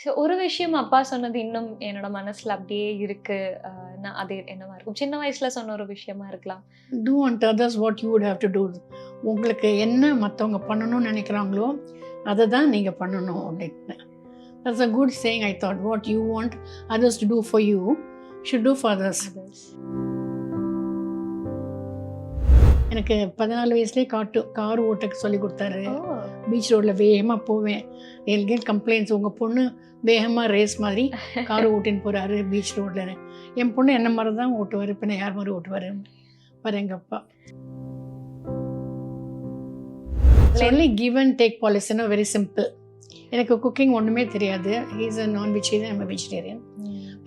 So ஒரு விஷயம் அப்பா சொன்னது இன்னும் என்னோட மனசுல அப்படியே இருக்கு. நான் அது என்னவா இருக்கும்? சின்ன வயசுல சொன்ன ஒரு விஷயமா இருக்கலாம். Two and others what you would have to do. உங்களுக்கு என்ன மற்றவங்க பண்ணணும்னு நினைக்கிறாங்களோ அதை தான் நீங்கள் பண்ணணும் அப்படின்னு. That's a good saying, I thought. What you want others to do for you should do for others. எனக்கு 14 வயசுலேயே கார் ஓட்டக்கு சொல்லி கொடுத்தாரு. பீச் ரோட்டில் வேகமாக போவேன். எல்கேட் கம்ப்ளைண்ட்ஸ், உங்கள் பொண்ணு வேகமாக ரேஸ் மாதிரி கார் ஓட்டின்னு போகிறாரு பீச் ரோட்டில். என் பொண்ணு என்ன மாதிரி தான் ஓட்டுவார், பின்ன யார் மாதிரி ஓட்டுவார் பாரு எங்கள் அப்பா. ஒன்லி கிவ் அண்ட் டேக் பாலிசின்னா வெரி சிம்பிள். எனக்கு குக்கிங் ஒன்றுமே தெரியாது. He's a non vegetarian, I'm a vegetarian.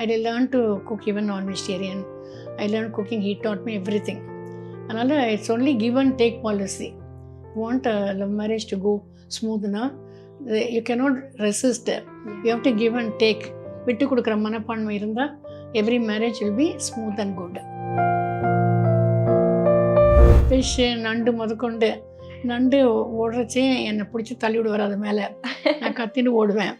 I learn to cook even non vegetarian. I learn cooking, he taught me every thing. அதனால் it's only give and take policy. Want love marriage to go ஸ்மூத்னா you cannot resist. You have to give and take. விட்டு கொடுக்குற மனப்பான்மை இருந்தால் every marriage will be smooth and good. Fish நண்டு முதற்கொண்டு, நண்டு ஓடுறச்சே என்னை பிடிச்சி தள்ளி விடுவார் அது மேலே. நான் கத்தின்னு ஓடுவேன்.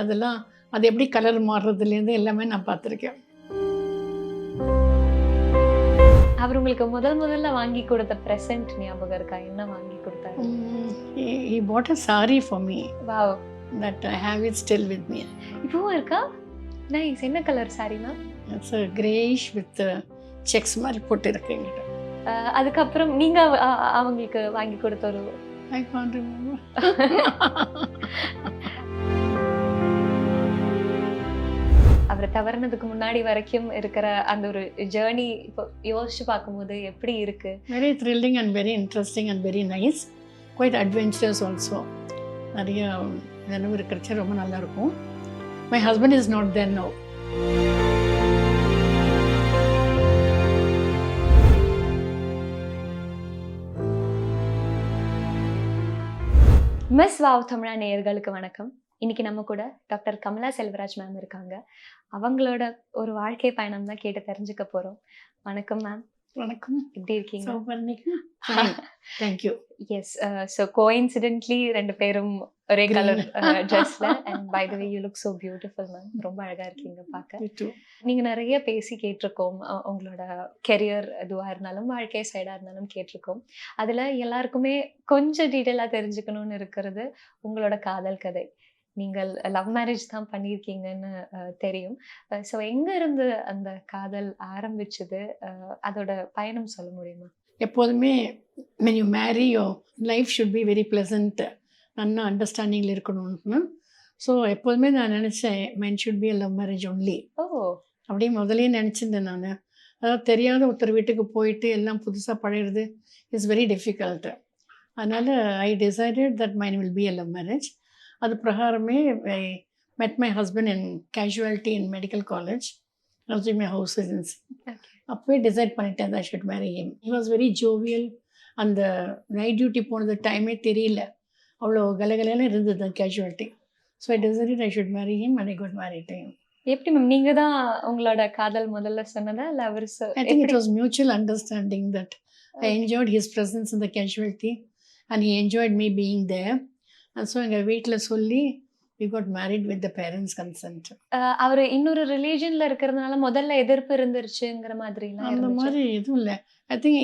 அதெல்லாம் அது எப்படி கலர் மாறுறதுலேருந்து எல்லாமே நான் பார்த்துருக்கேன். அவர் உங்களுக்கு முதல்ல வாங்கி கொடுத்த பிரசன்ட் ஞாபகம் இருக்கா? என்ன வாங்கி கொடுத்தாரு? He bought a saree for me. Wow. That I have it still with me. இப்பவும் இருக்கா? நைஸ். என்ன colour sorry ma'am? It's a grayish with checks மாதிரி போட்டு இருக்குங்க. அதுக்கப்புறம் நீங்க அவங்களுக்கு வாங்கி கொடுத்த ஒரு I can't remember. அவரை தவறுனதுக்கு முன்னாடி வரைக்கும் இருக்கிற அந்த ஒரு ஜேர்னி இப்போ யோசிச்சு பார்க்கும்போது எப்படி இருக்கு? Very thrilling and very interesting and very nice. Quite adventurous also. நிறைய நினைவு இருக்கிறச்சு ரொம்ப நல்லா இருக்கும். My husband is not there now. Miss wow தமிழா நேயர்களுக்கு வணக்கம். இன்னைக்கு நம்ம கூட டாக்டர் கமலா செல்வராஜ் மேம் இருக்காங்க. அவங்களோட ஒரு வாழ்க்கை பயணம் தான் கேட்டு தெரிஞ்சுக்க போறோம். வணக்கம் மேம். வணக்கம். எப்படி இருக்கீங்க? Thank you. Yes, so coincidentally ரெண்டு பேரும் ஒரே கலர் ட்ரெஸ்ல. and by the way you look so beautiful ma'am. ரொம்ப அழகா இருக்கீங்க பார்க்க. நீங்க நிறைய பேசி கேட்டிருக்கோம். உங்களோட கெரியர் எதுவா இருந்தாலும் வாழ்க்கை சைடா இருந்தாலும் கேட்டிருக்கோம். அதுல எல்லாருக்குமே கொஞ்சம் டீட்டெயிலா தெரிஞ்சுக்கணும்னு இருக்கிறது உங்களோட காதல் கதை. நீங்கள் லவ் மேரேஜ் தான் பண்ணியிருக்கீங்கன்னு தெரியும். ஸோ எங்க இருந்து அந்த காதல் ஆரம்பிச்சது? அதோட பயணம் சொல்ல முடியுமா? எப்போதுமே when you marry your life should be very pleasant. நல்லா அண்டர்ஸ்டாண்டிங்கில் இருக்கணும்னு. ஸோ எப்போதுமே நான் நினச்சேன் men should be a love marriage only. ஓ, அப்படியே முதலே நினச்சிருந்தேன் நான். அதாவது தெரியாத ஒருத்தர் வீட்டுக்கு போயிட்டு எல்லாம் புதுசாக பழகிறது இஸ் வெரி டிஃபிகல்ட். அதனால் I decided that mine will be a love marriage. அது பிரகாரமே I met my husband in casualty in medical college. I was in my house residence. அப்போவே டிசைட் பண்ணிட்டேன் I should marry him. He was very jovial. அந்த night duty போனது டைமே தெரியல, அவ்வளோ கலகலன்னு இருந்தது casualty. So I decided I should marry him and I got married him. எப்படி மேம் நீங்க தான் உங்களோட காதல் முதல்ல சொன்னதா இல்ல அவர்? I think it was mutual understanding that I enjoyed his presence in the casualty and he enjoyed me being there. And so எங்கள் வீட்டில் சொல்லி we got married with the parents' consent. அவர் இன்னொரு ரிலீஜன்ல இருக்கிறதுனால முதல்ல எதிர்ப்பு இருந்துருச்சுங்கிற மாதிரி அந்த மாதிரி எதுவும் இல்லை. ஐ திங்க்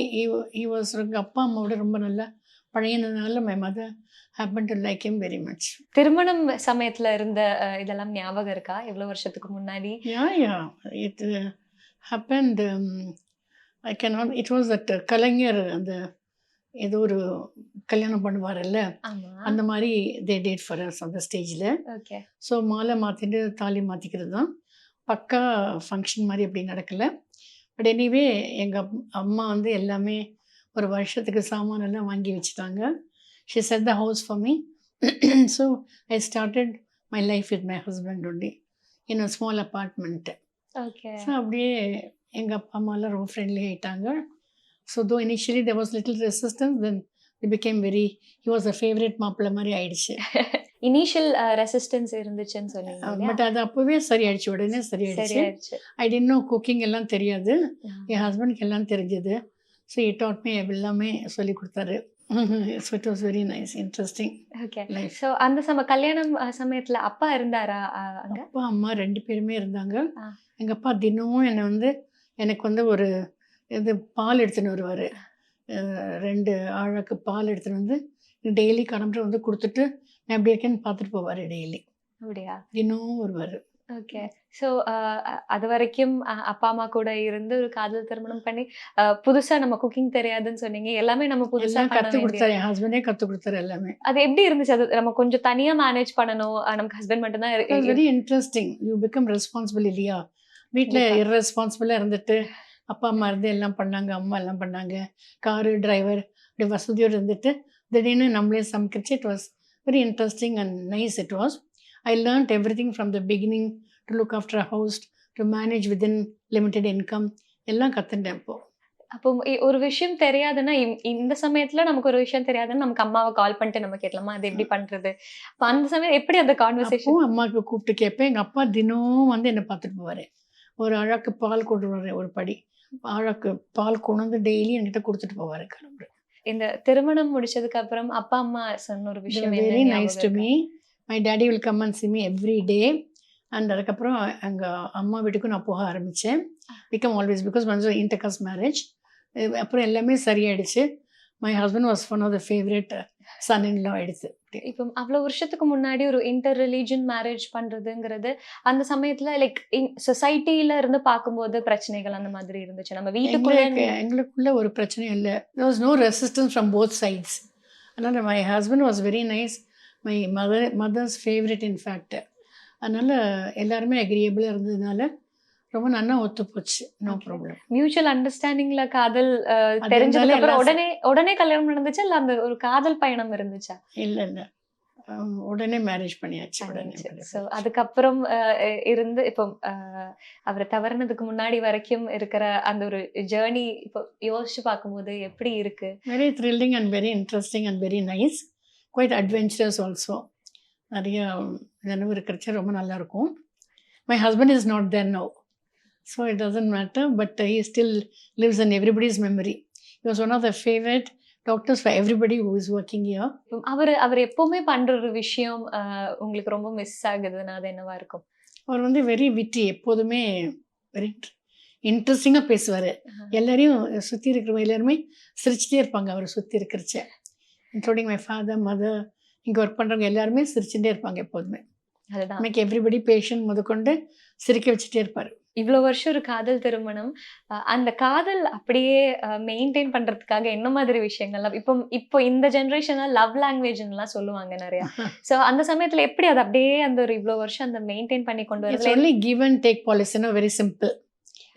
he was அப்பா அம்மாவோட ரொம்ப நல்லா பழையனதுனால my mother happened to like him very much. திருமணம் சமயத்துல இருந்த இதெல்லாம் ஞாபகம் இருக்கா? எவ்வளவு வருஷத்துக்கு முன்னாடி? Yeah, it happened. I cannot. It was at கலைஞர் அந்த ஏதோ ஒரு கல்யாணம் பண்ணுவார்ல, அந்த மாதிரி தே டேட் ஃபார் அஸ் அந்த ஸ்டேஜில். ஓகே. ஸோ மாலை மாற்றிட்டு தாலி மாற்றிக்கிறது தான் பக்கா ஃபங்க்ஷன் மாதிரி அப்படி நடக்கலை. பட் எனிவே எங்கள் அம்மா வந்து எல்லாமே ஒரு வருஷத்துக்கு சாமானெல்லாம் வாங்கி வச்சுட்டாங்க. She said the house for me. So I started my life with my husband only in a small apartment. Okay. So அப்படியே எங்கள் அப்பா அம்மாலாம் ரொம்ப ஃப்ரெண்ட்லி ஆகிட்டாங்க. So though initially there was little resistance, then it became very, he was a favorite மாப்பிள்ளை மாதிரி ஆயிடுச்சு. Initial resistance இருந்துச்சுன்னு சொன்னீங்க. பட் அது அப்போவே சரியாயிடுச்சு, உடனே சரியாயிடுச்சு. ஐ டென்ட் நோ குக்கிங் எல்லாம் தெரியாது, என் ஹஸ்பண்ட்க்கு எல்லாம் தெரிஞ்சது. ஸோ he taught me எல்லாமே சொல்லி கொடுத்தாரு. So it was very nice, interesting okay. life. So அந்த கல்யாணம் சமயத்துல அப்பா இருந்தாரா அங்க? அப்பா அம்மா 2 பேருமே இருந்தாங்க. ஆ. எங்கள் அப்பா தினமும் எனக்கு ஒரு இது பால் எடுத்துன்னு வருவார். 2 ஆழாக்கு பால் எடுத்துன்னு வந்து டெய்லி கடம்புற கொடுத்துட்டு நான் எப்படி இருக்கேன்னு பார்த்துட்டு போவார் டெய்லி. அப்படியா? தினமும் வருவார். ஓகே. ஸோ அது வரைக்கும் அப்பா அம்மா கூட இருந்து ஒரு காதல் திருமணம் பண்ணி புதுசா நம்ம குக்கிங் தெரியாதுன்னு சொன்னீங்க. எல்லாமே நம்ம புதுசா எல்லாம் பண்ண கற்றுக் வேண்டிய கொடுத்தாரு. என் ஹஸ்பண்டே கற்றுக் கொடுத்தாரு எல்லாமே. அது எப்படி இருந்துச்சு? அது நம்ம கொஞ்சம் தனியா மேனேஜ் பண்ணணும். நமக்கு ஹஸ்பண்ட் மட்டும் தான் it was very interesting. You become responsible இல்லையா? வீட்டில் கண்டிப்பா. இர்ரெஸ்பான்சிபிளாக இருந்துட்டு அப்பா அம்மா இருந்து எல்லாம் பண்ணாங்க, அம்மா எல்லாம் பண்ணாங்க, காரு டிரைவர் அப்படி வசதியோடு இருந்துட்டு திடீர்னு நம்மளே சமைக்கிறச்சு. It was very interesting and nice it was. I learnt everything from the beginning to look after a house, to manage within limited income எல்லாம் கற்றுட்டேன் இப்போ. அப்போ ஒரு விஷயம் தெரியாதுன்னா இந்த சமயத்துல நமக்கு ஒரு விஷயம் தெரியாதுன்னு நமக்கு அம்மாவை கால் பண்ணிட்டு நம்ம கேட்கலாமா அது எப்படி பண்றது? அப்ப அந்த சமயம் எப்படி அந்த கான்வர்சேஷன்? அப்பவும் அம்மாவுக்கு கூப்பிட்டு கேட்பேன். எங்கள் அப்பா தினம் என்னை பார்த்துட்டு போவார். ஒரு அழாக்கு பால் கொண்டு வருவார். ஒரு படி அழாக்கு பால் கொண்டு வந்து டெய்லி என்கிட்ட கொடுத்துட்டு போவார் கடவுள். இந்த திருமணம் முடிச்சதுக்கு அப்புறம் அப்பா அம்மா சொன்ன ஒரு விஷயம் என்ன வெரி நைஸ் ஞாபகம் டு இருக்கா? Me. My daddy will come and see me every day. அண்ட் அதுக்கப்புறம் எங்கள் அம்மா வீட்டுக்கும் நான் போக ஆரம்பித்தேன். Become always because once intercaste marriage. அப்புறம் எல்லாமே சரியாயிடுச்சு. My husband was one of the favourite son in law ஆயிடுச்சு. இப்போ அவ்வளவு வருஷத்துக்கு முன்னாடி ஒரு இன்டர் ரிலீஜன் மேரேஜ் பண்றதுங்கிறது அந்த சமயத்துல லைக் சொசைட்டில இருந்து பார்க்கும்போது பிரச்சனைகள் அந்த மாதிரி இருந்துச்சு. நம்ம வீட்டுக்குள்ள எங்களுக்குள்ள ஒரு பிரச்சனையும் இல்லை. there was no resistance from both sides. அதனால் my husband was very nice. My mother's favourite in fact. அதனால் எல்லாருமே அக்ரியபிளாக இருந்ததுனால ரொம்ப நல்லா ஒத்து போச்சு. No problem. மியூச்சுவல் அண்டர்ஸ்டாண்டிங்ல காதல் தெரிஞ்சதுக்கு அப்புறம் உடனே கல்யாணம் நடந்துச்சா இல்ல அந்த ஒரு காதல் பயணம் இருந்துச்சா? இல்லை உடனே மேரேஜ் பண்ணியாச்சு. உடனே ஸோ அதுக்கப்புறம் இருந்து இப்போ அவரை தவறினதுக்கு முன்னாடி வரைக்கும் இருக்கிற அந்த ஒரு ஜேர்னி இப்போ யோசிச்சு பார்க்கும்போது எப்படி இருக்கு? Very thrilling and very interesting and very nice. Quite adventurous also. நிறைய நினைவு இருக்கிறச்சு ரொம்ப நல்லாயிருக்கும். My husband is not there now. So it doesn't matter, but he still lives in everybody's memory. He was one of the favorite doctors for everybody who is working here. அவர் எப்பவுமே பண்ற ஒரு விஷயம் உங்களுக்கு ரொம்ப மிஸ் ஆகுதுன்னா அது என்னவா இருக்கும்? அவர் வெரி விட்டி. எப்போதுமே வெரி இன்ட்ரெஸ்டிங்காக பேசுவார். எல்லாரையும் சுற்றி இருக்கிறவங்க எல்லாருமே சிரிச்சுட்டே இருப்பாங்க அவர் சுற்றி இருக்கிறச்ச. இன்க்ளூடிங் மை ஃபாதர், மதர், இங்கே ஒர்க் பண்ணுறவங்க எல்லாருமே சிரிச்சுட்டே இருப்பாங்க எப்போதுமே. அதுதான் மேக் எவ்ரிபடி பேஷண்ட் முதற்கொண்டு சிரிக்க வச்சுட்டே இருப்பார். இவ்வளோ வருஷம் ஒரு காதல் திருமணம், அந்த காதல் அப்படியே மெயின்டைன் பண்றதுக்காக என்ன மாதிரி விஷயங்கள்லாம் இப்போ இந்த ஜென்ரேஷன்ல லவ் லாங்குவேஜ்லாம் சொல்லுவாங்க நிறைய. ஸோ அந்த சமயத்துல எப்படி அது அப்படியே அந்த ஒரு இவ்வளோ வருஷம் அந்த மெயின்டைன் பண்ணி கொண்டு வரது? ஒன்லி கிவ் அண்ட் டேக் பாலிசினா வெரி சிம்பிள்.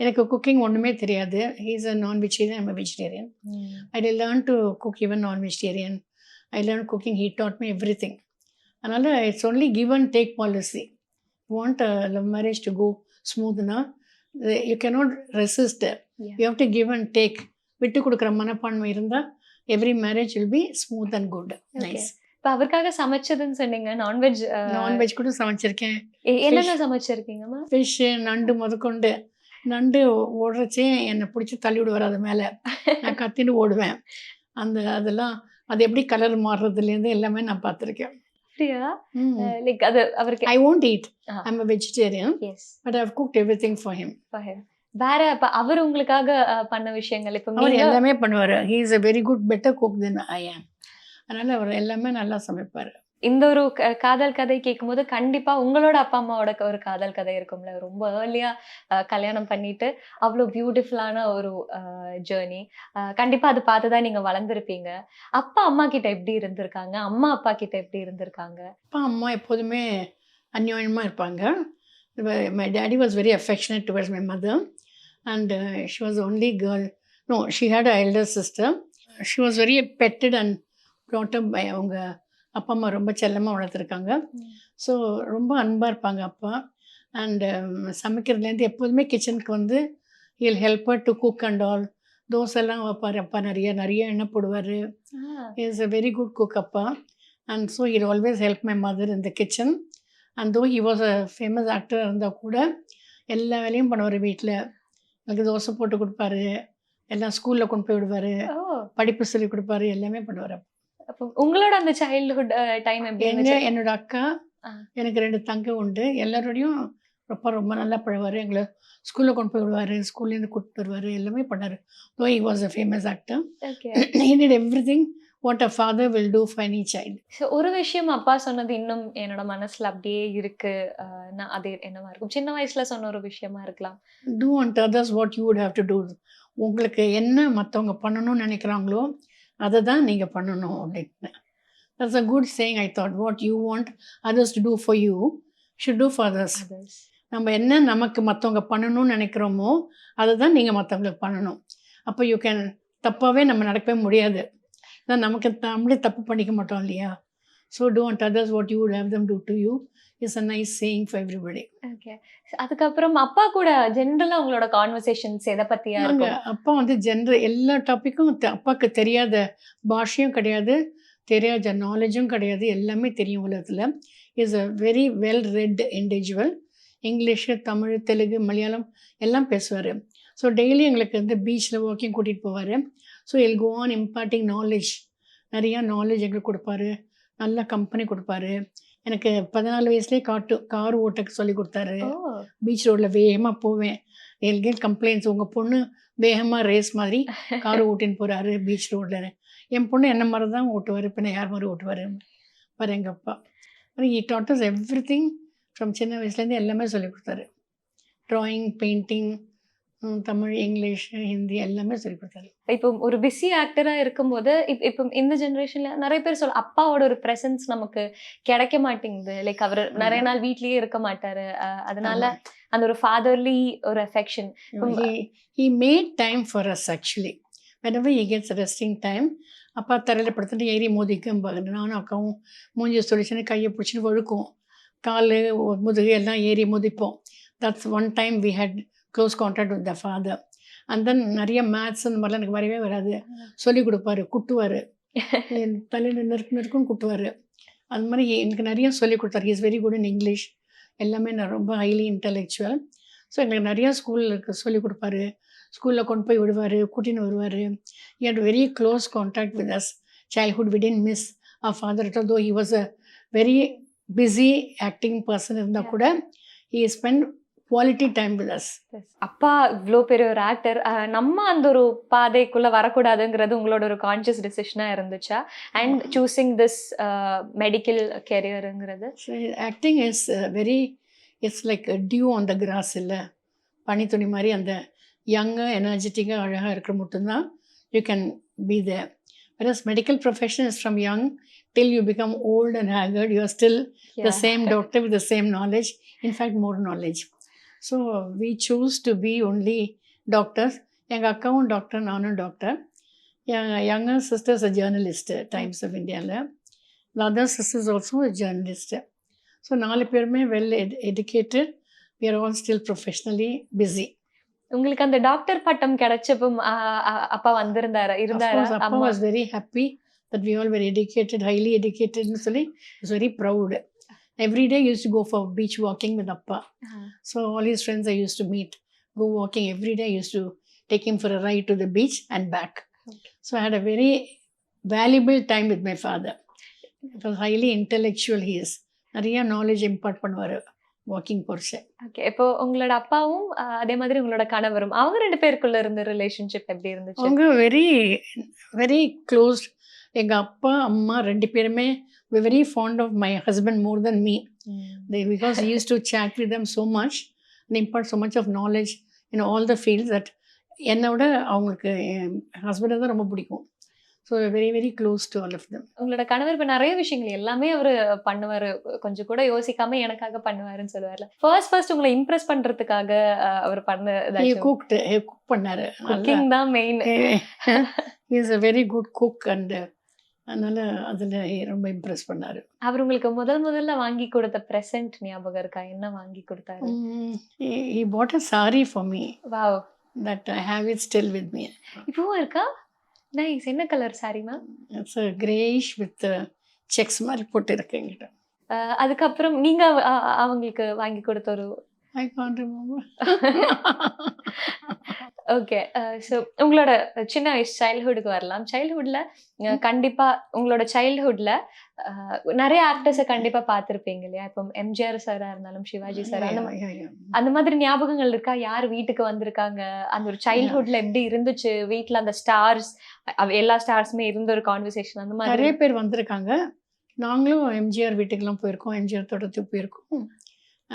எனக்கு குக்கிங் ஒன்றுமே தெரியாது. He is a non vegetarian, I'm a vegetarian. I learn to cook even non vegetarian. I learn cooking. He taught me every thing. அதனால் it's only give and take policy. Want love marriage to go ஸ்மூத்னா you cannot resist. You have to give and take. விட்டு கொடுக்குற மனப்பான்மை இருந்தால் every marriage will be smooth and good. Nice. இப்போ அவருக்காக சமைச்சதுன்னு சொன்னீங்க. Non veg கூட சமைச்சிருக்கேன். என்னென்ன சமைச்சிருக்கீங்கம்மா? ஃபிஷ்ஷு, நண்டு முதற்கொண்டு. நண்டு ஓடுறச்சே என்னை பிடிச்சி தள்ளி விடுவார் அது மேலே. நான் கத்திட்டு ஓடுவேன். அதெல்லாம் அது எப்படி கலர் மாறுறதுலேருந்து எல்லாமே நான் பார்த்துருக்கேன். அப்படியா? லைக் அது அவருக்கு I won't eat. I'm a vegetarian. Yes. But I've cooked everything for him. வேற இப்ப அவர் உங்களுக்காக பண்ண விஷயங்கள் இப்போ அவர் எல்லாமே பண்ணுவார். He is a very good better cook than I am. அதனால அவர் எல்லாமே நல்லா சமைப்பார். இந்த ஒரு காதல் கதை கேட்கும்போது கண்டிப்பா உங்களோட அப்பா அம்மாவோட ஒரு காதல் கதை இருக்கும்ல. ரொம்ப ஏர்லியா கல்யாணம் பண்ணிட்டு அவ்வளோ பியூட்டிஃபுல்லான ஒரு ஜேர்னி. கண்டிப்பா அது பார்த்துதான் நீங்க வளர்ந்துருப்பீங்க. அப்பா அம்மா கிட்ட எப்படி இருந்திருக்காங்க? அம்மா அப்பா கிட்ட எப்படி இருந்திருக்காங்க? அப்பா அம்மா எப்போதுமே அந்யோன்யமா இருப்பாங்க. My daddy was very affectionate towards my mother and she was the only girl. No, she had an elder sister. She was very petted and brought up by அவங்க அப்பா அம்மா ரொம்ப செல்லமாக வளர்த்துருக்காங்க. ஸோ ரொம்ப அன்பாக இருப்பாங்க அப்பா. அண்டு சமைக்கிறதுலேருந்து எப்போதுமே கிச்சனுக்கு வந்து he'll helper to cook and all. தோசைலாம் வைப்பார் அப்பா. நிறைய எண்ணெய் போடுவார். Is a very good cook அப்பா. And so he'll always help my mother in the kitchen. And though he was a famous actor இருந்தால் கூட எல்லா வேலையும் பண்ணுவார் வீட்டில். எனக்கு தோசை போட்டு கொடுப்பாரு. எல்லாம் ஸ்கூலில் கொண்டு போய் விடுவார். படிப்பு சொல்லி கொடுப்பாரு, எல்லாமே பண்ணுவார். அப்போ உங்களோட அந்த சைல்ட்ஹுட் டைம் எப்படி இருந்துச்சு? என்னோட அக்கா, எனக்கு 2 தங்கை உண்டு. எல்லாரோடையும் ரொம்ப ரொம்ப நல்லா பழகுவார். எங்களை ஸ்கூலில் கொண்டு போய் விடுவார், ஸ்கூல்லேருந்து கூப்பிட்டு வருவார், எல்லாமே பண்ணார். தோ he was a famous actor. Okay. He did everything what a father will do for any child. So ஒரு விஷயம் அப்பா சொன்னது இன்னும் என்னோட மனசுல அப்படியே இருக்கு. நான் அது என்னவா இருக்கும்? சின்ன வயசுல சொன்ன ஒரு விஷயமா இருக்கலாம். Two unto others what you would have to do. உங்களுக்கு என்ன மற்றவங்க பண்ணணும்னு நினைக்கிறாங்களோ அதை தான் நீங்கள் பண்ணணும் அப்படின்னு. That's a good saying. I thought what you want others to do for you should do for others. நம்ம என்ன நமக்கு மற்றவங்க பண்ணணும்னு நினைக்கிறோமோ அதை தான் நீங்கள் மற்றவங்களுக்கு பண்ணணும். அப்போ யூ கேன் தப்பாகவே நம்ம நடக்கவே முடியாது. தான் நமக்கு நம்மளே தப்பு பண்ணிக்க மாட்டோம் இல்லையா? So do unto others what you would have them do to you is a nice saying for everybody. Okay. அதுக்கப்புறம் அப்பா கூட ஜென்ரலா உங்களோட கான்வர்சேஷன்ஸ் எதை பத்தியா இருக்கும்? அப்பா வந்து ஜென்ரல் எல்லா டாப்பிக்கும் அப்பாவுக்கு தெரியாத பாஷையும் கிடையாது, தெரியாத நாலேஜும் கிடையாது, எல்லாமே தெரியும் உலகத்தில். Is a very well read individual. English, Tamil, Telugu, Malayalam எல்லாம் பேசுவார். ஸோ டெய்லி எங்களுக்கு வந்து பீச்சில் வாக்கிங் கூட்டிகிட்டு போவார். So he'll go on imparting knowledge. நிறையா நாலேஜ் எங்களுக்கு கொடுப்பாரு, நல்ல கம்பெனி கொடுப்பாரு. எனக்கு 14 வயசுலேயே கார் ஓட்டக்கு சொல்லி கொடுத்தாரு. பீச் ரோட்டில் வேகமாக போவேன். எல்கே கம்ப்ளைண்ட்ஸ், உங்கள் பொண்ணு வேகமாக ரேஸ் மாதிரி கார் ஓட்டின்னு போகிறாரு பீச் ரோட்டில். என் பொண்ணு என்ன மாதிரி தான் ஓட்டுவார், பின்ன யார் மாதிரி ஓட்டுவார் பாரு எங்கள் அப்பா. E dot as everything from சின்ன வயசுலேருந்து எல்லாமே சொல்லி கொடுத்தாரு. Drawing, painting, Tamil, English, Hindi எல்லாமே சொல்லி கொடுத்தாரு. இப்போ ஒரு பிஸி ஆக்டரா இருக்கும்போது இப்போ இந்த ஜெனரேஷன்ல நிறைய பேர் சொல்ல அப்பாவோட ஒரு பிரசன்ஸ் நமக்கு கிடைக்க மாட்டேங்குது. லைக் அவர் நிறைய நாள் வீட்லயே இருக்க மாட்டாரு. அதனால அந்த ஒரு ஃபாதர்லி ஒரு affection. He made time for us actually. Whenever he gets resting time, அப்பா தரையில் படுத்துட்டு ஏறி மோதிக்கும். நானும் அக்காவும் மூஞ்சி சொல்லிச்சுன்னு கையை பிடிச்சிட்டு வழுக்கும், கால் முதுகு எல்லாம் ஏறி மோதிப்போம். That's one time we had close contact with the father. And then நிறைய மேத்ஸ் அந்த மாதிரிலாம் எனக்கு வரவே வராது, சொல்லிக் கொடுப்பாரு, குட்டுவார், தலையில் நெருக்குன்னு குட்டுவார். அந்த மாதிரி எனக்கு நிறைய சொல்லிக் கொடுத்தாரு. Is very good in English, எல்லாமே நான் ரொம்ப ஹைலி இன்டெலெக்சுவல். ஸோ எங்களுக்கு நிறையா ஸ்கூலில் சொல்லிக் கொடுப்பாரு, ஸ்கூலில் கொண்டு போய் விடுவார், கூட்டின்னு வருவார். He had very close contact with us childhood. We didn't miss our father at all. Though he was a very busy acting person இருந்தால் கூட he spend quality time with us. அப்பா இவ்வளோ பெரிய ஒரு ஆக்டர், நம்ம அந்த ஒரு பாதைக்குள்ளே வரக்கூடாதுங்கிறது உங்களோட ஒரு கான்ஷியஸ் டிசிஷனாக இருந்துச்சா? அண்ட் சூஸிங் திஸ் மெடிக்கல் கெரியருங்கிறது? Acting is very, it's like dew on the grass. இல்லை, பனித்துணி மாதிரி அந்த யங்காக எனர்ஜெட்டிக்காக அழகாக இருக்கிற மட்டும்தான் you can be there. whereas medical profession is from young till you become old and haggard, you are still the same doctor with the same knowledge, in fact more knowledge. So we choose to be only doctors. எங்கள் அக்காவும் doctor, நானும் doctor. N younger sister is a journalist, Times of Indiaவில். The other sister is also a journalist. So 4 பேருமே well educated. We are all still professionally busy. உங்களுக்கு அந்த doctor பட்டம் கிடைச்சப்போ அப்பா இருந்தாரா? அப்பா was very happy that we all were educated, highly educated ன்னு சொல்லி was very proud. Every day I used to go for beach walking with Appa. So all his friends I used to meet, go walking every day. I used to take him for a ride to the beach and back. So I had a very valuable time with my father. It was highly intellectual. He is நிறைய knowledge impart பண்ணுவார் walking portion. Okay. இப்போ உங்களோட அப்பாவும் அதே மாதிரி உங்களோட கணவரும், அவங்க 2 பேருக்குள்ள இருந்த ரிலேஷன்ஷிப் எப்படி இருந்துச்சு? அவங்க வெரி வெரி க்ளோஸ். எங்கள் அப்பா அம்மா 2 பேருமே very fond of my husband more than me. Because he used to chat with them so much and impart so much of knowledge in all the fields that என்னோட அவங்களுக்கு என் ஹஸ்பண்டை தான் ரொம்ப பிடிக்கும். So very very close to all of them. உங்களோட கணவர் இப்போ நிறைய விஷயங்கள் எல்லாமே அவர் பண்ணுவார், கொஞ்சம் கூட யோசிக்காம எனக்காக பண்ணுவாருன்னு சொல்லுவார்ல. ஃபர்ஸ்ட் உங்களை இம்ப்ரெஸ் பண்றதுக்காக அவர் குக் பண்ணாரு. குக்கிங் தான் main. He is a very good cook and அதனால அதில் ரொம்ப இம்ப்ரெஸ் பண்ணாரு. அவர் உங்களுக்கு முதல்ல வாங்கி கொடுத்த ப்ரெசென்ட் ஞாபகம் இருக்கா? என்ன வாங்கி கொடுத்தாரு? He bought a saree for me. Wow. That I have it still with me. இப்பவும் இருக்கா? நைஸ். என்ன colour sorry ma'am? It's a grayish with checks மாதிரி போட்டு இருக்கு என்கிட்ட. அதுக்கப்புறம் நீங்க அவங்களுக்கு வாங்கி கொடுத்த ஒரு I can't remember. Okay. So உங்களோட சின்ன வயசு சைல்ட்ஹுட்டுக்கு வரலாம். சைல்ட்ஹுட்ல கண்டிப்பா உங்களோட சைல்ட்ஹுட்ல நெறைய ஆக்டர்ஸ கண்டிப்பா பார்த்திருப்பீங்க இல்லையா? இப்போ எம்ஜிஆர் சாரா இருந்தாலும், சிவாஜி சார் அந்த மாதிரி ஞாபகங்கள் இருக்கா? யார் வீட்டுக்கு வந்திருக்காங்க? அந்த ஒரு சைல்ட்ஹுட்ல எப்படி இருந்துச்சு? வீட்ல அந்த ஸ்டார்ஸ் எல்லா ஸ்டார்ஸுமே இருந்த ஒரு கான்வர்சேஷன் அந்த மாதிரி. நிறைய பேர் வந்திருக்காங்க. நாங்களும் எம்ஜிஆர் வீட்டுக்கெல்லாம் போயிருக்கோம். எம்ஜிஆர் தோட்டத்துக்கு போயிருக்கோம்.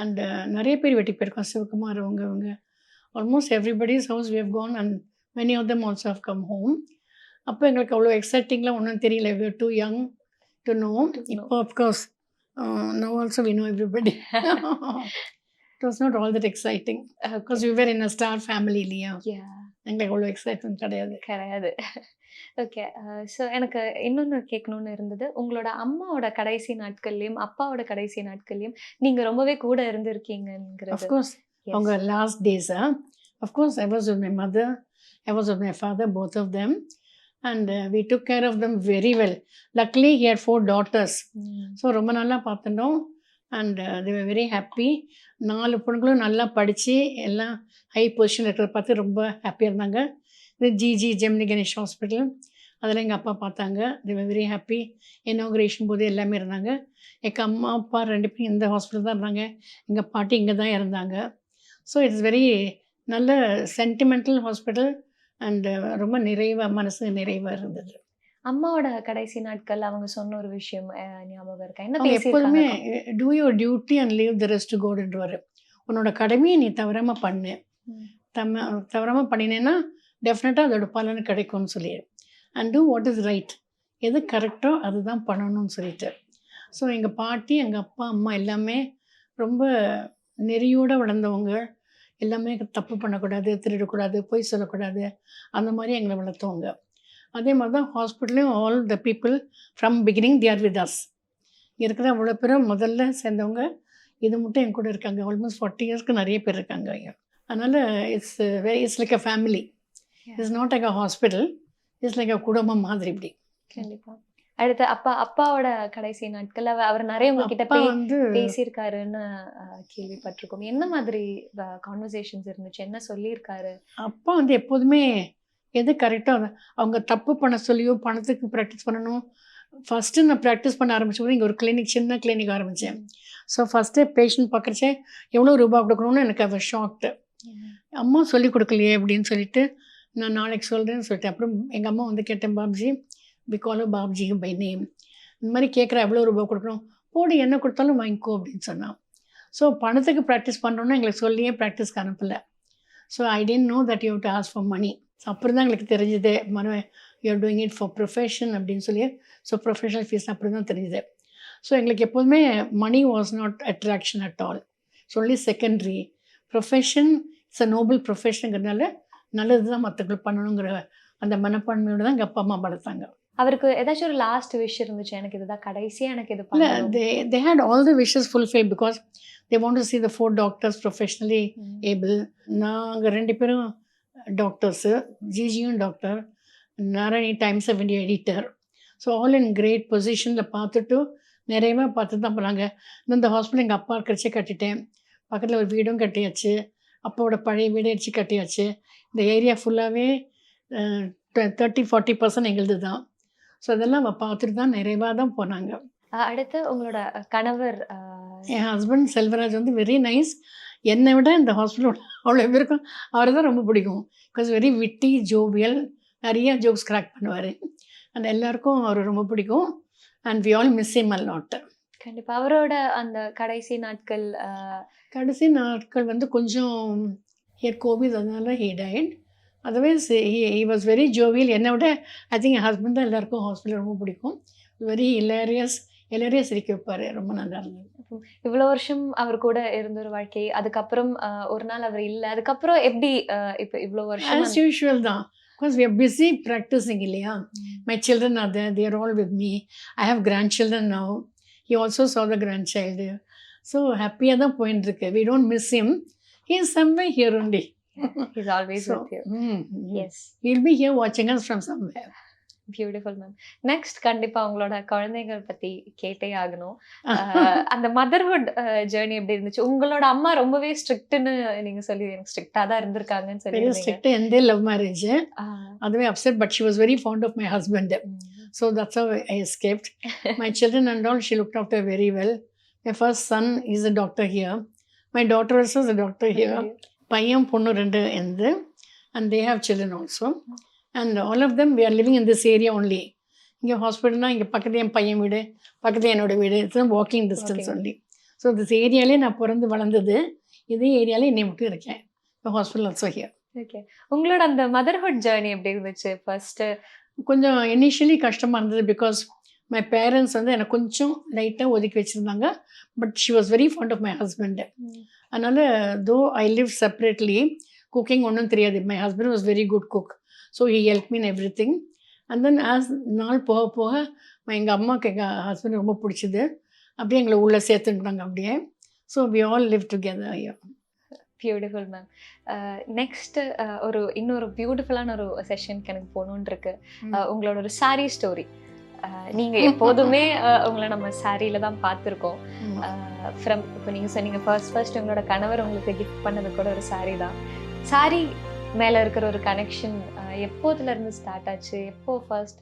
அண்ட் நிறைய பேர் வீட்டுக்கு போயிருக்கோம். சிவகுமார் அவங்க almost everybody's house we have gone and many of them also have come home. அப்போ எங்களுக்கு அவ்வளோ எக்ஸைட்டிங்லாம் ஒன்றும் தெரியல. We are too young to know. இப்போ of course now also we know everybody. It was not all that exciting because we were in a star family இல்லையா? எங்களுக்கு அவ்வளோ எக்ஸைட்மெண்ட் கிடையாது. ஓகே. ஸோ எனக்கு இன்னொன்று கேட்கணும்னு இருந்தது. உங்களோட அம்மாவோட கடைசி நாட்கள்லையும், அப்பாவோட கடைசி நாட்கள்லையும் நீங்க ரொம்பவே கூட இருந்திருக்கீங்கங்கிறது. அஃப்கோர்ஸ் அவங்க லாஸ்ட் டேஸா of course I was with my mother, I was with my father, both of them. And we took care of them very well. Luckily he had 4 daughters. So ரொம்ப நல்லா பார்த்துட்டோம். And they were very happy. 4 பொண்ணுங்களும் நல்லா படித்து எல்லாம் high position இருக்கிறத பார்த்து ரொம்ப ஹாப்பியாக இருந்தாங்க. இது ஜிஜி ஜெமினி கணேஷ் ஹாஸ்பிட்டல் அதில் எங்கள் அப்பா பார்த்தாங்க. தே வர் வெரி ஹாப்பி. இனாகுரேஷன் போது எல்லாமே இருந்தாங்க. எங்கள் அம்மா அப்பா 2 பேரும் இந்த ஹாஸ்பிட்டல் தான் இருந்தாங்க. எங்கள் பாட்டி இங்கே தான் இருந்தாங்க. ஸோ இட்ஸ் வெரி நல்ல சென்டிமெண்டல் ஹாஸ்பிட்டல். அண்டு ரொம்ப மனசு நிறைவாக இருந்தது. அம்மாவோட கடைசி நாட்கள் அவங்க சொன்ன ஒரு விஷயம் ஞாபகம் இருக்கா? என்ன அவங்க எப்போதுமே பேசியிருக்காங்க? Do your duty and leave the rest to கோடுன்றவாரு. உன்னோட கடமையை நீ தவறாமல் பண்ணு. தவறாமல் பண்ணினேன்னா டெஃபினட்டாக அதோட பலன் கிடைக்கும்னு சொல்லி. And do what is right. எது கரெக்டோ அதுதான் பண்ணணும்னு சொல்லிட்டு. ஸோ எங்கள் பாட்டி, எங்கள் அப்பா, அம்மா எல்லாமே ரொம்ப நெறியோடு வளர்ந்தவங்க. எல்லாமே தப்பு பண்ணக்கூடாது, திருடக்கூடாது, பொய் சொல்லக்கூடாது, அந்த மாதிரி எங்களை வளர்த்தவங்க. அதே மாதிரி தான் ஹாஸ்பிட்டலையும் all the people from beginning they are with us. இருக்கிற அவ்வளோ பேரும் முதல்ல சேர்ந்தவங்க இது மட்டும் என் கூட இருக்காங்க. ஆல்மோஸ்ட் 40 இயர்ஸ்க்கு நிறைய பேர் இருக்காங்க ஐயா. அதனால் it's like a family. It's not like a hospital. It's like அ குடும்பம் மாதிரி இப்படி. கண்டிப்பாக. அடுத்து அப்பாவோட கடைசி நாட்கள் அவர் நிறைய உங்ககிட்ட பேசியிருக்காருன்னு கேள்விப்பட்டிருக்கோம். என்ன மாதிரி கான்வர்சேஷன்ஸ் இருந்துச்சு? என்ன சொல்லியிருக்காரு? அப்பா எப்போதுமே எது கரெக்டாக அவங்க தப்பு பண்ண சொல்லியோ பணத்துக்கு ப்ராக்டிஸ் பண்ணணும். ஃபஸ்ட்டு நான் ப்ராக்டிஸ் பண்ண ஆரம்பிச்சபோது இங்கே ஒரு சின்ன கிளினிக் ஆரம்பித்தேன். ஸோ ஃபஸ்ட்டு பேஷண்ட் பார்க்குறச்சே எவ்வளோ ரூபா கொடுக்கணும்னு எனக்கு அவர் ஷாக்டு. அம்மா சொல்லி கொடுக்கலையே அப்படின்னு சொல்லிட்டு நான் நாளைக்கு சொல்கிறேன்னு சொல்லிட்டேன். அப்புறம் எங்கள் அம்மா கேட்டேன், பாப்ஜி பிகாலோ பாப்ஜி பை நேம், இந்த மாதிரி கேட்குற எவ்வளோ ரூபா கொடுக்கணும், போடு என்ன கொடுத்தாலும் வாங்கிக்கோ அப்படின்னு சொன்னான். ஸோ பணத்துக்கு ப்ராக்டிஸ் பண்ணுறோன்னா எங்களுக்கு சொல்லியே ப்ராக்டிஸ்க்கு அனுப்பலை. So I didn't know that you have to ask for money. அப்புறம் தான் எங்களுக்கு தெரிஞ்சுது you're doing it for profession அப்படின்னு சொல்லி. ஸோ ப்ரொஃபஷனல் ஃபீஸ் அப்படி தான் தெரிஞ்சுது. ஸோ எங்களுக்கு எப்போதுமே money was not attraction at all. So only secondary. Profession it's a noble ப்ரொஃபஷனுங்கிறதுனால நல்லது தான் மற்றவங்களுக்கு பண்ணணுங்கிற அந்த மனப்பான்மையோடு தான் எங்கள் அப்பா அம்மா வளர்த்தாங்க. அவருக்கு ஏதாச்சும் ஒரு லாஸ்ட் விஷ் இருந்துச்சு, எனக்கு இதுதான் கடைசியாக எனக்கு இது இல்லை, they had all the wishes fulfilled because they want to see the 4 doctors professionally able. நாங்கள் 2 பேரும் டாக்டர்ஸு. ஜிஜியும் doctor, Narayani Times of India editor. So all in great பொசிஷனில் பார்த்துட்டு நிறையவே பார்த்து தான் போகிறாங்க. இந்த ஹாஸ்பிட்டல் எங்கள் அப்பா இருக்கிறச்சே கட்டிட்டேன். பக்கத்தில் ஒரு வீடும் கட்டியாச்சு. அப்பாவோட பழைய வீடு அடித்து கட்டியாச்சு. இந்த ஏரியா ஃபுல்லாகவே 30-40% எங்களுது தான். ஸோ அதெல்லாம் பார்த்துட்டு தான் நிறைவாக தான் போனாங்க. அடுத்து உங்களோட கணவர்? என் ஹஸ்பண்ட் செல்வராஜ் வெரி நைஸ். என்னை விட இந்த ஹாஸ்பிட்டலோட அவ்வளோ பேருக்கும் அவரை தான் ரொம்ப பிடிக்கும். பிகாஸ் வெரி விட்டி, ஜோவியல், நிறைய ஜோக்ஸ் கிராக் பண்ணுவார். அந்த எல்லாருக்கும் அவர் ரொம்ப பிடிக்கும். And we all miss him a lot. கண்டிப்பாக. அவரோட அந்த கடைசி நாட்கள் கொஞ்சம் கோவிட், அதனால he died. Otherwise he was very jovial. என்னை விட ஐ திங்க் என் ஹஸ்பண்ட் தான் எல்லாருக்கும் ஹாஸ்பிட்டல் ரொம்ப பிடிக்கும். வெரி ஹிலேரியஸ் சிரிக்க வைப்பார். ரொம்ப நல்லா இருந்தது. இவ்வளோ வருஷம் அவர் கூட இருந்த ஒரு வாழ்க்கை, அதுக்கப்புறம் ஒரு நாள் அவர் இல்லை, அதுக்கப்புறம் எப்படி இப்போ இவ்வளோ வருஷம்? ஆஸ் யூஷுவல் தான். Because we are busy practising இல்லையா. My children are there, they are all with me. I have grand children now. He also saw the grandchild. So ஹாப்பியாக தான் போயின்னு இருக்கு. We don't miss him. He is somewhere here only. He's always with you. Yes. He'll be here watching us from somewhere. Beautiful ma'am. Next கண்டிப்பா உங்களோட குழந்தைகள் பத்தி கேட்டே ஆகணும். அந்த மதர்ஹுட் ஜர்னி எப்படி இருந்துச்சு? உங்களோட அம்மா ரொம்பவே ஸ்ட்ரிக்ட்னு நீங்க சொல்லி எனக்கு ஸ்ட்ரிக்ட்டா தான் இருந்திருக்காங்கன்னு வெரி சொல்லிருந்தீங்க. ஸ்ட்ரிக்ட் எந்த லவ் மேரேஜ் அதுவே upset but she was very fond of my husband. So that's how I escaped. My children and all, she looked after very well. My first son is a doctor here. My daughter also is a doctor here. பையன் பொண்ணு 2 எந்து and they have children also. And all of them, we are living in this area only. இங்கே ஹாஸ்பிட்டல்னால் இங்கே பக்கத்தில் என் பையன் வீடு, பக்கத்தில் என்னோட வீடு, it's walking distance only. So this ஏரியாலே நான் பிறந்து வளர்ந்தது, இதே ஏரியாலே என்னை மட்டும் இருக்கேன். இப்போ ஹாஸ்பிட்டல் ஆல்சோ ஹியர். ஓகே. உங்களோட அந்த மதர்ஹுட் ஜர்னி எப்படி இருந்துச்சு? ஃபர்ஸ்ட் கொஞ்சம் இனிஷியலி கஷ்டமாக இருந்தது பிகாஸ் மை பேரண்ட்ஸ் வந்து எனக்கு கொஞ்சம் லைட்டாக ஒதுக்கி வச்சுருந்தாங்க. But she was very fond of my husband. அதனால் though I live separately, cooking ஒன்றும் தெரியாது. My husband was very good cook. So he help me in everything. And then as நாள் போக போக எங்கள் அம்மாவுக்கு எங்கள் ஹஸ்பண்ட் ரொம்ப பிடிச்சிது. அப்படியே எங்களை உள்ளே சேர்த்துக்கிட்டாங்க அப்படியே. So we all live together ஐயோ. Beautiful ma'am. நெக்ஸ்ட் இன்னொரு பியூட்டிஃபுல்லான ஒரு செஷனுக்கு எனக்கு போகணுன்னு இருக்கு. உங்களோட ஒரு சாரீ ஸ்டோரி. நீங்கள் எப்போதுமே உங்களை நம்ம சாரியில் தான் பார்த்துருக்கோம். ஃப்ரம் இப்போ நீங்கள் சொன்னீங்க ஃபர்ஸ்ட் உங்களோட கணவர் உங்களுக்கு கிஃப்ட் பண்ணது கூட ஒரு சாரீ தான். சாரீ மேலே இருக்கிற ஒரு கனெக்ஷன் எப்போதுலேருந்து ஸ்டார்ட் ஆச்சு? எப்போ ஃபர்ஸ்ட்